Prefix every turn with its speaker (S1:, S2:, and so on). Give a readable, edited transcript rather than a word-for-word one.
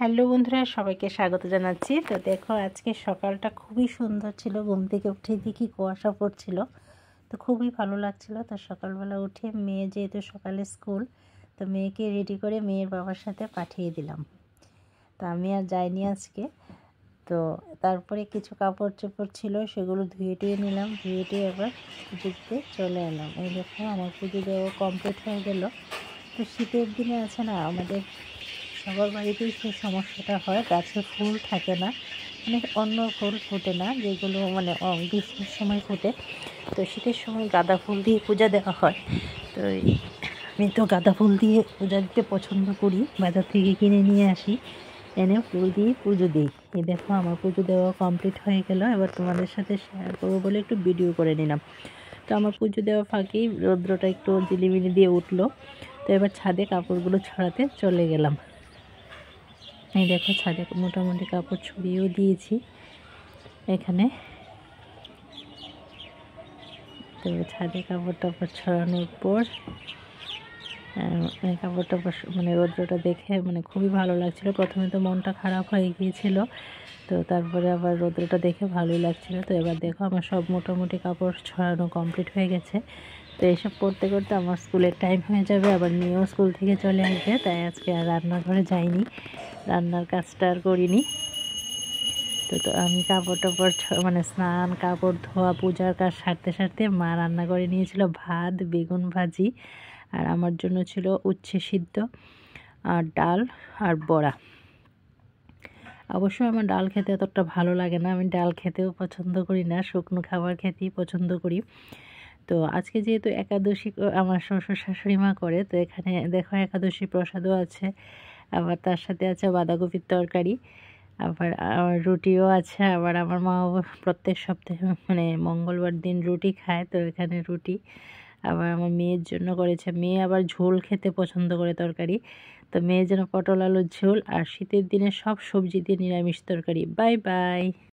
S1: Hello বন্ধুরা, সবাইকে স্বাগত জানাচ্ছি। তো দেখো, আজকে সকালটা খুবই সুন্দর ছিল। ঘুম থেকে উঠে দেখি কুয়াশা পড়ছিল, তো খুবই ভালো লাগছিল। তো সকালবেলা উঠে মেয়ে যেহেতু সকালে স্কুল, তো মেয়েকে রেডি করে মেয়ের বাবার সাথে পাঠিয়ে দিলাম। তো আমি আর যাইনি আজকে। তো তারপরে কিছু কাপড় চোপড় ছিল, সেগুলো ধুয়ে টুয়ে নিলাম। ধুয়ে টুয়ে আবার পুজো দিতে চলে এলাম। এই দেখো, আমার পুজো দেওয়া কমপ্লিট হয়ে গেল। তো শীতের দিনে আছে না, আমাদের সবার বাড়িতেই সেই সমস্যাটা হয়, গাছে ফুল থাকে না, মানে অন্য ফুল ফোটে না, যেগুলো মানে গ্রীষ্মের সময় ফোটে। তো শীতের সময় গাঁদা ফুল দিয়ে পূজা দেওয়া হয়। তো আমি তো গাঁদা ফুল দিয়ে পূজা দিতে পছন্দ করি, বাজার থেকে কিনে নিয়ে আসি, এনে ফুল দিয়ে পুজো দিই। এই দেখো, আমার পুজো দেওয়া কমপ্লিট হয়ে গেল। এবার তোমাদের সাথে শেয়ার করবো বলে একটু ভিডিও করে নিলাম। তো আমার পুজো দেওয়া ফাঁকেই রৌদ্রটা একটু ঝিলিমিলি দিয়ে উঠলো। তো এবার ছাদে কাপড়গুলো ছড়াতে চলে গেলাম। এই দেখো, ছাদে মোটামুটি কাপড় ছড়িয়েও দিয়েছি এখানে। তো ছাদে কাপড় টাপড় ছড়ানোর পর কাপড় টাপড় মানে রৌদ্রটা দেখে মানে খুবই ভালো লাগছিলো। প্রথমে তো মনটা খারাপ হয়ে গিয়েছিল, তো তারপরে আবার রৌদ্রটা দেখে ভালোই লাগছিলো। তো এবার দেখো, আমার সব মোটামুটি কাপড় ছড়ানো কমপ্লিট হয়ে গেছে। তো এইসব করতে করতে আমার স্কুলের টাইম হয়ে যাবে, আবার মেয়েও স্কুল থেকে চলে আসবে। তাই আজকে আর রান্নাঘরে যাইনি, রান্নার কাজটা আর করিনি। তো আমি কাপড় টাপড় মানে স্নান, কাপড় ধোয়া, পূজার কাজ সারতে সারতে মা রান্না করে নিয়েছিল ভাত, বেগুন ভাজি, আর আমার জন্য ছিল উচ্ছে সিদ্ধ আর ডাল আর বড়া। অবশ্যই আমার ডাল খেতে এতটা ভালো লাগে না, আমি ডাল খেতেও পছন্দ করি না, শুকনো খাবার খেতেই পছন্দ করি। তো আজকে যেহেতু একাদশী আমার শ্বশুর শাশুড়ি মা করে, তো এখানে দেখো একাদশী প্রসাদও আছে, আবার তার সাথে আছে বাঁধাকপির তরকারি, আবার রুটিও আছে। আবার আমার মা প্রত্যেক সপ্তাহে মানে মঙ্গলবার দিন রুটি খায়, তো এখানে রুটি। আবার আমার মেয়ের জন্য করেছে, মেয়ে আবার ঝোল খেতে পছন্দ করে তরকারি, তো মেয়ের জন্য পটল আলুর ঝোল, আর শীতের দিনে সব সবজি দিয়ে নিরামিষ তরকারি। Bye bye.